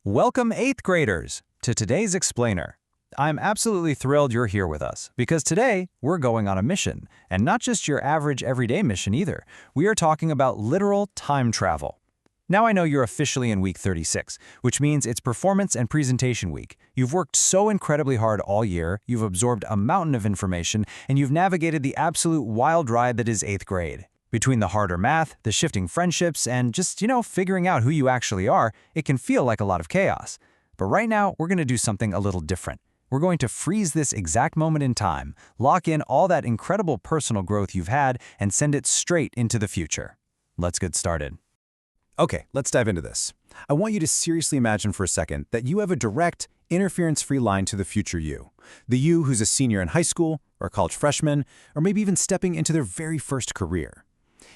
Welcome 8th graders to today's Explainer. I'm absolutely thrilled you're here with us because today we're going on a mission, and not just your average everyday mission either. We are talking about literal time travel. Now I know you're officially in week 36, which means it's performance and presentation week. You've worked so incredibly hard all year, you've absorbed a mountain of information, and you've navigated the absolute wild ride that is 8th grade. Between the harder math, the shifting friendships, and just, figuring out who you actually are, it can feel like a lot of chaos. But right now, we're going to do something a little different. We're going to freeze this exact moment in time, lock in all that incredible personal growth you've had, and send it straight into the future. Let's get started. Okay, let's dive into this. I want you to seriously imagine for a second that you have a direct, interference-free line to the future you. The you who's a senior in high school, or a college freshman, or maybe even stepping into their very first career.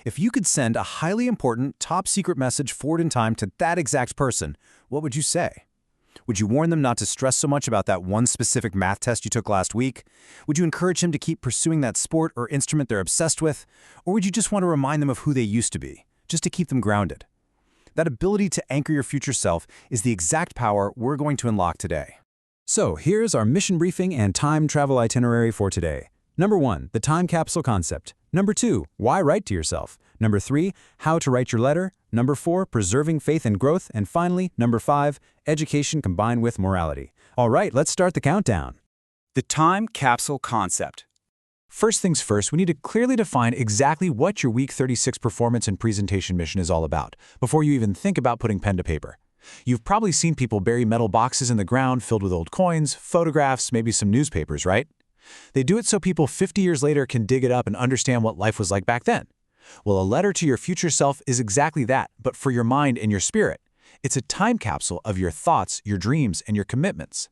If you could send a highly important, top-secret message forward in time to that exact person, what would you say? Would you warn them not to stress so much about that one specific math test you took last week? Would you encourage him to keep pursuing that sport or instrument they're obsessed with? Or would you just want to remind them of who they used to be, just to keep them grounded? That ability to anchor your future self is the exact power we're going to unlock today. So here's our mission briefing and time travel itinerary for today. Number 1, the time capsule concept. Number 2, why write to yourself. Number 3, how to write your letter. Number 4, preserving faith and growth. And finally, number 5, education combined with morality. All right, let's start the countdown. The time capsule concept. First things first, we need to clearly define exactly what your Week 36 performance and presentation mission is all about before you even think about putting pen to paper. You've probably seen people bury metal boxes in the ground filled with old coins, photographs, maybe some newspapers, right? They do it so people 50 years later can dig it up and understand what life was like back then. Well, a letter to your future self is exactly that, but for your mind and your spirit. It's a time capsule of your thoughts, your dreams, and your commitments.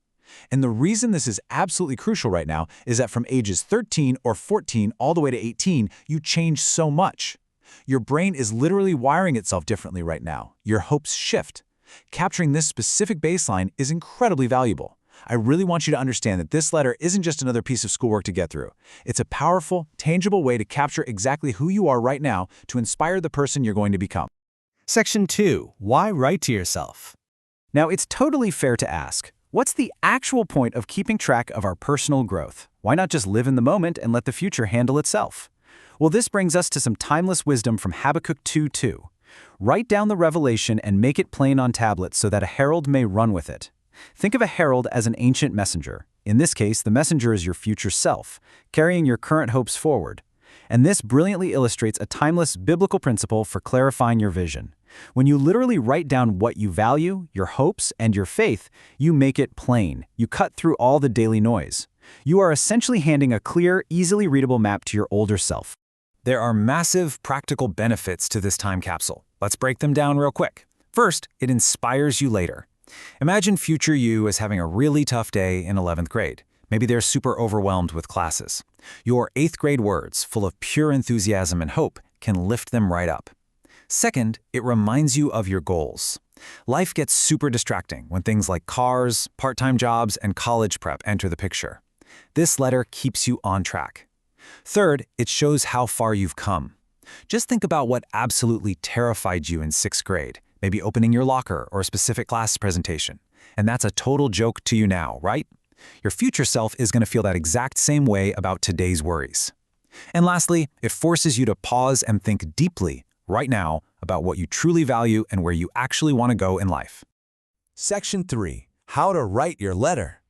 And the reason this is absolutely crucial right now is that from ages 13 or 14 all the way to 18, you change so much. Your brain is literally wiring itself differently right now. Your hopes shift. Capturing this specific baseline is incredibly valuable. I really want you to understand that this letter isn't just another piece of schoolwork to get through. It's a powerful, tangible way to capture exactly who you are right now to inspire the person you're going to become. Section 2, why write to yourself? Now, it's totally fair to ask, what's the actual point of keeping track of our personal growth? Why not just live in the moment and let the future handle itself? Well, this brings us to some timeless wisdom from Habakkuk 2:2. Write down the revelation and make it plain on tablets so that a herald may run with it. Think of a herald as an ancient messenger. In this case, the messenger is your future self, carrying your current hopes forward. And this brilliantly illustrates a timeless biblical principle for clarifying your vision. When you literally write down what you value, your hopes, and your faith, you make it plain. You cut through all the daily noise. You are essentially handing a clear, easily readable map to your older self. There are massive practical benefits to this time capsule. Let's break them down real quick. First, it inspires you later. Imagine future you as having a really tough day in 11th grade. Maybe they're super overwhelmed with classes. Your 8th grade words, full of pure enthusiasm and hope, can lift them right up. Second, it reminds you of your goals. Life gets super distracting when things like cars, part-time jobs, and college prep enter the picture. This letter keeps you on track. Third, it shows how far you've come. Just think about what absolutely terrified you in 6th grade. Maybe opening your locker or a specific class presentation. And that's a total joke to you now, right? Your future self is going to feel that exact same way about today's worries. And lastly, it forces you to pause and think deeply, right now, about what you truly value and where you actually want to go in life. Section 3, how to write your letter.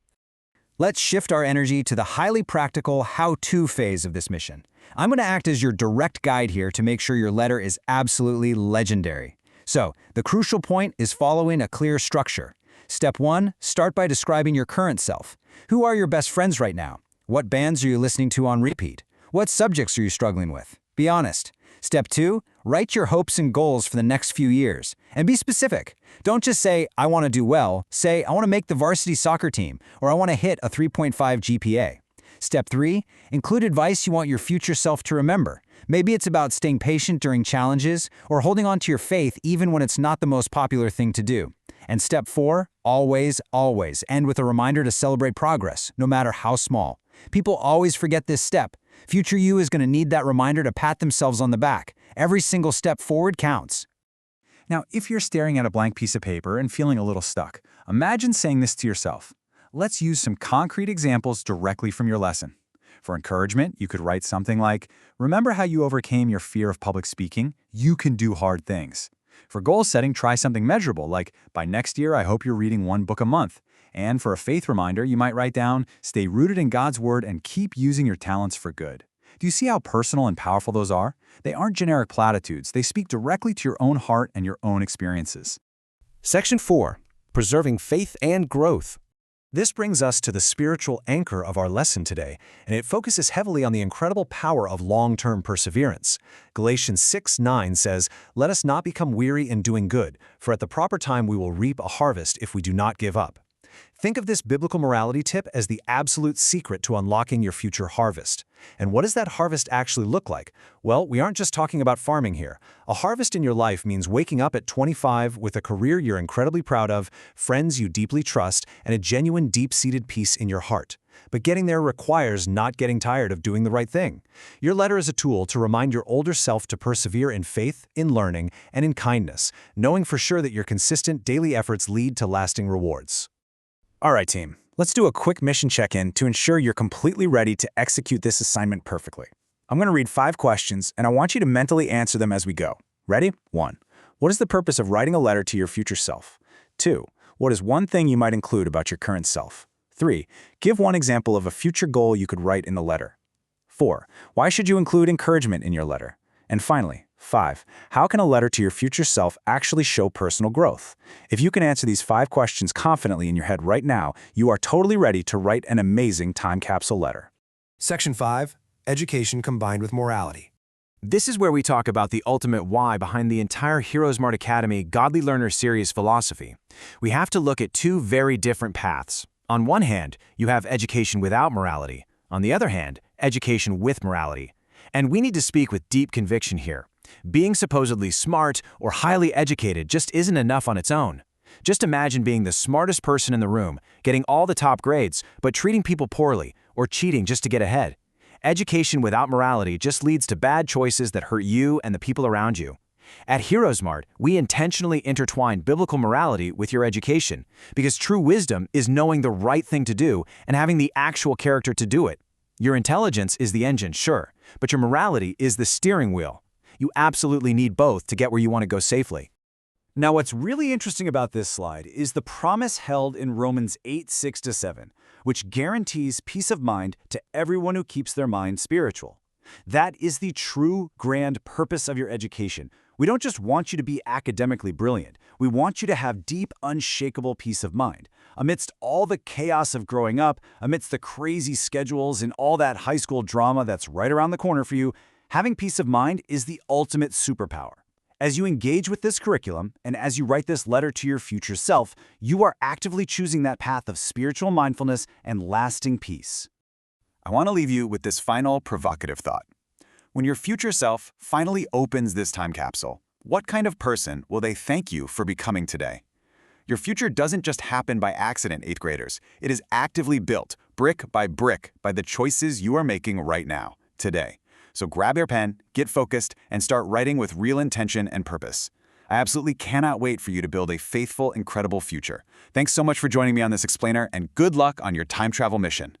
Let's shift our energy to the highly practical how-to phase of this mission. I'm going to act as your direct guide here to make sure your letter is absolutely legendary. So, the crucial point is following a clear structure. Step 1, start by describing your current self. Who are your best friends right now? What bands are you listening to on repeat? What subjects are you struggling with? Be honest. Step 2, write your hopes and goals for the next few years. And be specific. Don't just say, I want to do well. Say, I want to make the varsity soccer team, or I want to hit a 3.5 GPA. Step 3, include advice you want your future self to remember. Maybe it's about staying patient during challenges or holding on to your faith even when it's not the most popular thing to do. And step 4, always, always end with a reminder to celebrate progress, no matter how small. People always forget this step. Future you is going to need that reminder to pat themselves on the back. Every single step forward counts. Now, if you're staring at a blank piece of paper and feeling a little stuck, Imagine saying this to yourself. Let's use some concrete examples directly from your lesson. For encouragement, you could write something like, remember how you overcame your fear of public speaking? You can do hard things. For goal setting, try something measurable, like, by next year, I hope you're reading 1 book a month. And for a faith reminder, you might write down, stay rooted in God's Word and keep using your talents for good. Do you see how personal and powerful those are? They aren't generic platitudes. They speak directly to your own heart and your own experiences. Section 4. Preserving faith and growth. This brings us to the spiritual anchor of our lesson today, and it focuses heavily on the incredible power of long-term perseverance. Galatians 6:9 says, "Let us not become weary in doing good, for at the proper time we will reap a harvest if we do not give up." Think of this biblical morality tip as the absolute secret to unlocking your future harvest. And what does that harvest actually look like? Well, we aren't just talking about farming here. A harvest in your life means waking up at 25 with a career you're incredibly proud of, friends you deeply trust, and a genuine deep-seated peace in your heart. But getting there requires not getting tired of doing the right thing. Your letter is a tool to remind your older self to persevere in faith, in learning, and in kindness, knowing for sure that your consistent daily efforts lead to lasting rewards. All right, team. Let's do a quick mission check-in to ensure you're completely ready to execute this assignment perfectly. I'm going to read 5 questions, and I want you to mentally answer them as we go. Ready? 1. What is the purpose of writing a letter to your future self? 2. What is one thing you might include about your current self? 3. Give one example of a future goal you could write in the letter. 4. Why should you include encouragement in your letter? And finally, 5. How can a letter to your future self actually show personal growth? If you can answer these 5 questions confidently in your head right now, you are totally ready to write an amazing time capsule letter. Section 5. Education combined with morality. This is where we talk about the ultimate why behind the entire Heroes Smart Academy Godly Learner series philosophy. We have to look at 2 very different paths. On one hand, you have education without morality. On the other hand, education with morality. And we need to speak with deep conviction here. Being supposedly smart or highly educated just isn't enough on its own. Just imagine being the smartest person in the room, getting all the top grades, but treating people poorly or cheating just to get ahead. Education without morality just leads to bad choices that hurt you and the people around you. At HeroesMart, we intentionally intertwine biblical morality with your education because true wisdom is knowing the right thing to do and having the actual character to do it. Your intelligence is the engine, sure, but your morality is the steering wheel. You absolutely need both to get where you want to go safely. Now, what's really interesting about this slide is the promise held in Romans 8:6-7, which guarantees peace of mind to everyone who keeps their mind spiritual. That is the true grand purpose of your education. We don't just want you to be academically brilliant. We want you to have deep, unshakable peace of mind. Amidst all the chaos of growing up, amidst the crazy schedules and all that high school drama that's right around the corner for you, having peace of mind is the ultimate superpower. As you engage with this curriculum, and as you write this letter to your future self, you are actively choosing that path of spiritual mindfulness and lasting peace. I want to leave you with this final provocative thought. When your future self finally opens this time capsule, what kind of person will they thank you for becoming today? Your future doesn't just happen by accident, 8th graders. It is actively built, brick, by the choices you are making right now, today. So grab your pen, get focused, and start writing with real intention and purpose. I absolutely cannot wait for you to build a faithful, incredible future. Thanks so much for joining me on this explainer, and good luck on your time travel mission.